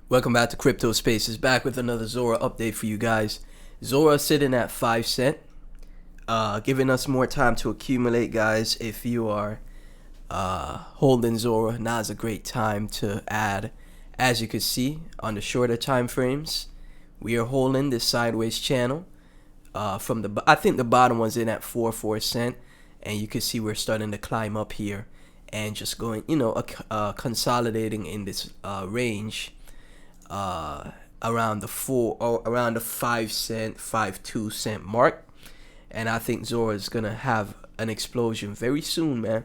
Welcome back to Crypto Spaces, back with another Zora update for you guys. Zora sitting at 5 cent, giving us more time to accumulate, guys. If you are holding Zora, now is a great time to add. As you can see on the shorter time frames, we are holding this sideways channel. From the I think the bottom was in at 4 cent, and you can see we're starting to climb up here and just going, consolidating in this range. Around the 5 cent, 5.2 cent mark, and I think Zora is gonna have an explosion very soon, man.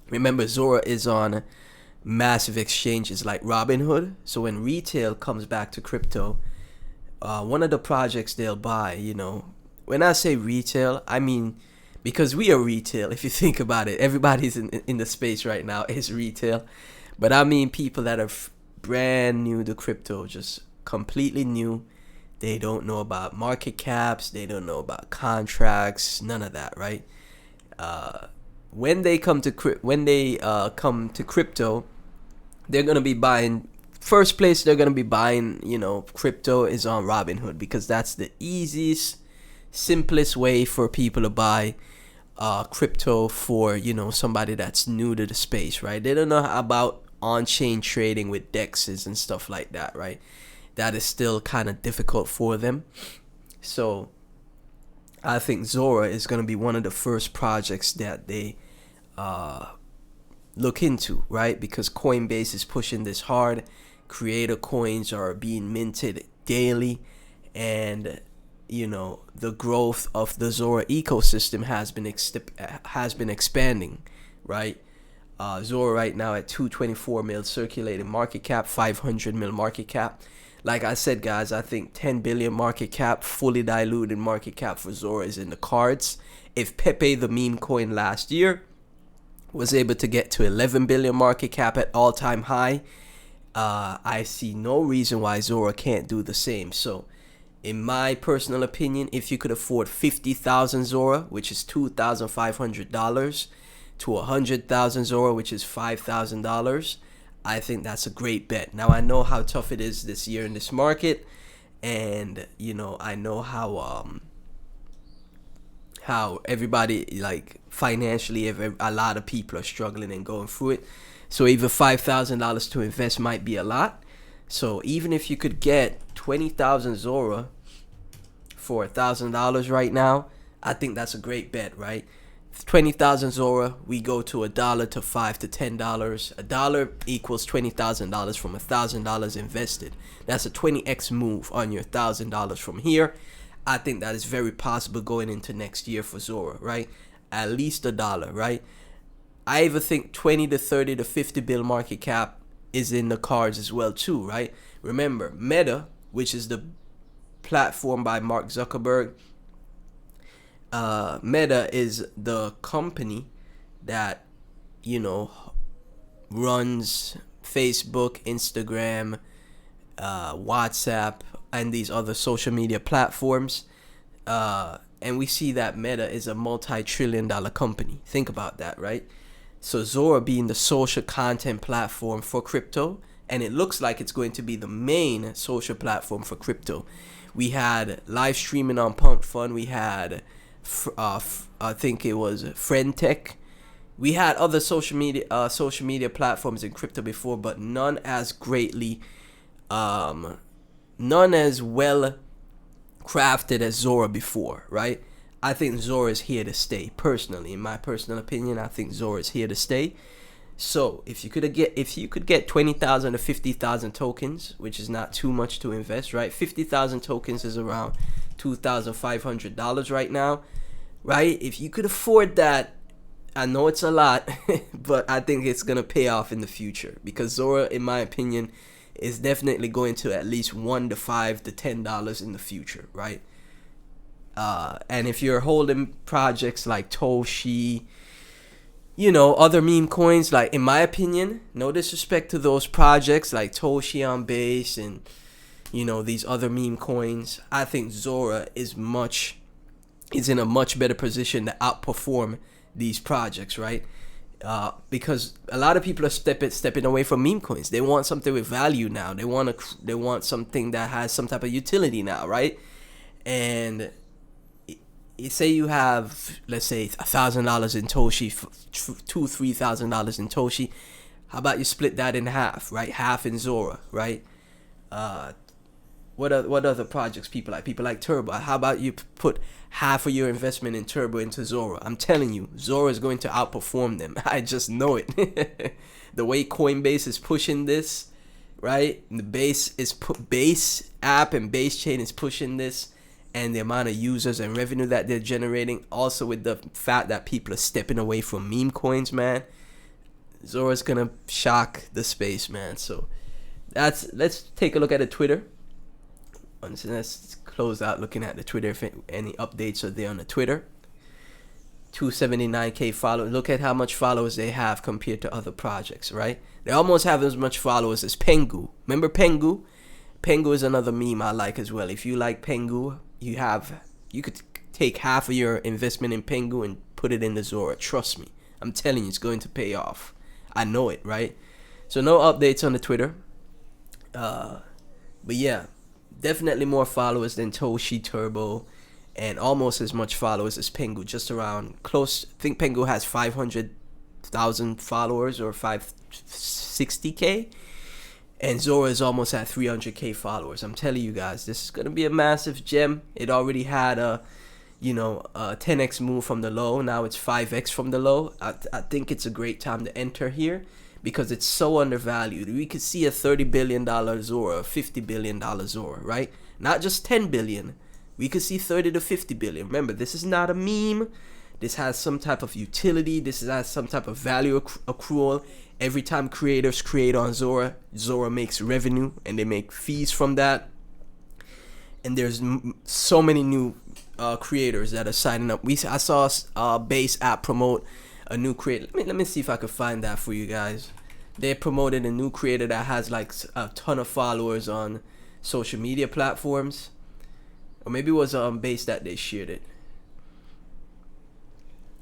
Remember, Zora is on massive exchanges like Robinhood, so when retail comes back to crypto, one of the projects they'll buy, when I say retail, I mean because we are retail. If you think about it, everybody's in the space right now is retail, but I mean people that are brand new to crypto, just completely new. They don't know about market caps, they don't know about contracts, none of that, right? When they come to crypto, they're gonna be buying. First place they're gonna be buying, crypto is on Robinhood, because that's the easiest, simplest way for people to buy crypto for somebody that's new to the space, right? They don't know about on-chain trading with dexes and stuff like that, right? That is still kind of difficult for them. So I think Zora is going to be one of the first projects that they look into, right? Because Coinbase is pushing this hard. Creator coins are being minted daily, and the growth of the Zora ecosystem has been expanding, right? Zora right now at 224 mil circulating market cap, 500 mil market cap. Like I said, guys, I think 10 billion market cap, fully diluted market cap for Zora is in the cards. If Pepe, the meme coin last year, was able to get to 11 billion market cap at all-time high, I see no reason why Zora can't do the same. So in my personal opinion, if you could afford 50,000 Zora, which is $2,500, to 100,000 Zora, which is $5,000, I think that's a great bet. Now, I know how tough it is this year in this market, and I know how everybody, like, financially, a lot of people are struggling and going through it. So even $5,000 to invest might be a lot. So even if you could get 20,000 Zora for $1,000 right now, I think that's a great bet, right? 20,000 Zora, we go to $1 to $5 to $10. $1 equals $20,000 from $1,000 invested. That's a 20x move on your $1,000 from here. I think that is very possible going into next year for Zora, right? At least $1, right? I even think 20 to 30 to 50 bill market cap is in the cards as well too, right? Remember, Meta, which is the platform by Mark Zuckerberg, Meta is the company that runs Facebook, Instagram, WhatsApp, and these other social media platforms, and we see that Meta is a multi-trillion-dollar company. Think about that, right? So Zora being the social content platform for crypto, and it looks like it's going to be the main social platform for crypto. We had live streaming on Pump Fund. We had I think it was Friendtech. We had other social media platforms in crypto before, but none as well crafted as Zora before, right? I think Zora is here to stay. Personally, in my personal opinion, I think Zora is here to stay. So if you could get 20,000 to 50,000 tokens, which is not too much to invest, right? 50,000 tokens is around $2,500 right now, right? If you could afford that, I know it's a lot, but I think it's gonna pay off in the future, because Zora, in my opinion, is definitely going to at least $1 to $5 to $10 in the future, right? And if you're holding projects like Toshi, other meme coins, like, in my opinion, no disrespect to those projects like Toshi on Base and these other meme coins, I think Zora is in a much better position to outperform these projects, right? Because a lot of people are stepping away from meme coins. They want something with value now. They want something that has some type of utility now, right? And say you have, let's say, $1,000 in Toshi, $2,000-3,000 in Toshi. How about you split that in half, right? Half in Zora, right? What other projects people like? People like Turbo. How about you put half of your investment in Turbo into Zora? I'm telling you, Zora is going to outperform them. I just know it. The way Coinbase is pushing this, right? The base app and base chain is pushing this, and the amount of users and revenue that they're generating, also with the fact that people are stepping away from meme coins, man, Zora's gonna shock the space, man. So let's take a look at the Twitter. Let's close out looking at the Twitter, if any updates are there on the Twitter. 279k followers. Look at how much followers they have compared to other projects, right? They almost have as much followers as Pengu. Remember Pengu? Pengu is another meme I like as well. If you like Pengu, you could take half of your investment in Pengu and put it in the Zora. Trust me. I'm telling you, it's going to pay off. I know it, right? So no updates on the Twitter. But yeah, definitely more followers than Toshi, Turbo, and almost as much followers as Pengu. Just around close. I think Pengu has 500,000 followers or 560k. And Zora is almost at 300k followers. I'm telling you guys, this is gonna be a massive gem. It already had a 10x move from the low. Now it's 5x from the low. I think it's a great time to enter here because it's so undervalued. We could see a $30 billion Zora, a $50 billion Zora, right? Not just 10 billion. We could see 30 to 50 billion. Remember, this is not a meme. This has some type of utility. This has some type of value accrual. Every time creators create on Zora, Zora makes revenue and they make fees from that. And there's so many new creators that are signing up. I saw Base app promote a new creator. Let me see if I could find that for you guys. They promoted a new creator that has like a ton of followers on social media platforms, or maybe it was Base that they shared it.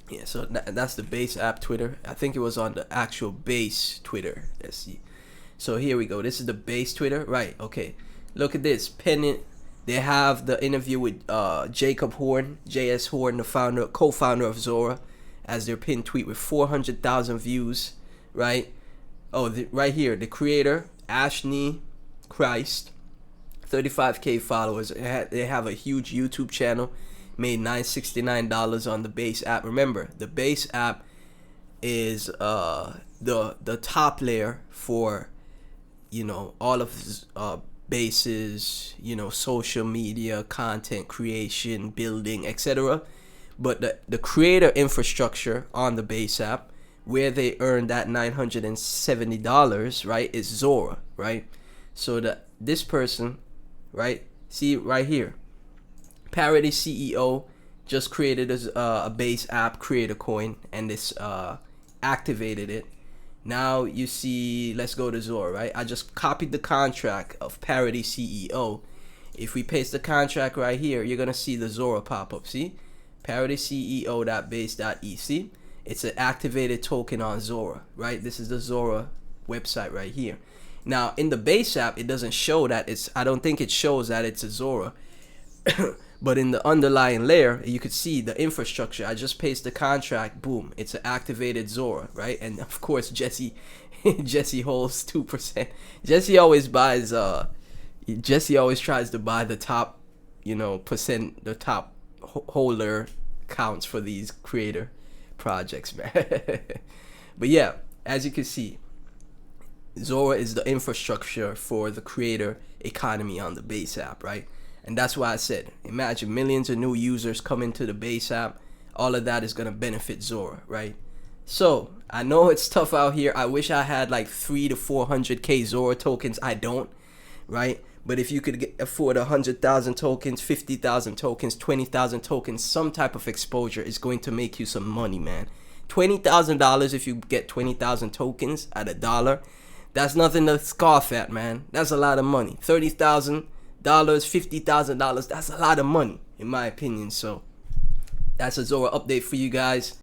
Yeah, so that's the Base app Twitter. I think it was on the actual Base Twitter. Let's see. So here we go. This is the Base Twitter, right? Okay. Look at this. Pennant. They have the interview with Jacob Horn, JS Horn, the co-founder of Zora, as their pinned tweet with 400,000 views, right? Oh, right here, the creator, Ashney Christ, 35k followers. They have a huge YouTube channel, made $969 on the Base app. Remember, the Base app is the top layer for, all of Base's, social media, content creation, building, etc. But the creator infrastructure on the Base app, where they earn that $970, right, is Zora, right? So this person, right, see right here, Parody CEO just created a Base app creator coin, and this activated it. Now you see, let's go to Zora, right? I just copied the contract of Parody CEO. If we paste the contract right here, you're gonna see the Zora pop up. See, Parody CEO.base.ec. It's an activated token on Zora, right? This is the Zora website right here. Now in the Base app, it doesn't show that it's. I don't think it shows that it's a Zora. But in the underlying layer, you could see the infrastructure. I just paste the contract, boom, it's an activated Zora, right? And of course, Jesse holds 2%. Jesse always tries to buy the top, percent, the top holder counts for these creator projects, man. But yeah, as you can see, Zora is the infrastructure for the creator economy on the Base app, right? And that's why I said, imagine millions of new users coming to the Base app. All of that is going to benefit Zora, right? So I know it's tough out here. I wish I had like 300 to 400k Zora tokens. I don't, right? But if you could afford 100,000 tokens, 50,000 tokens, 20,000 tokens, some type of exposure is going to make you some money, man. $20,000 if you get 20,000 tokens at $1. That's nothing to scoff at, man. That's a lot of money. $30,000, $50,000, that's a lot of money in my opinion. So that's a Zora update for you guys.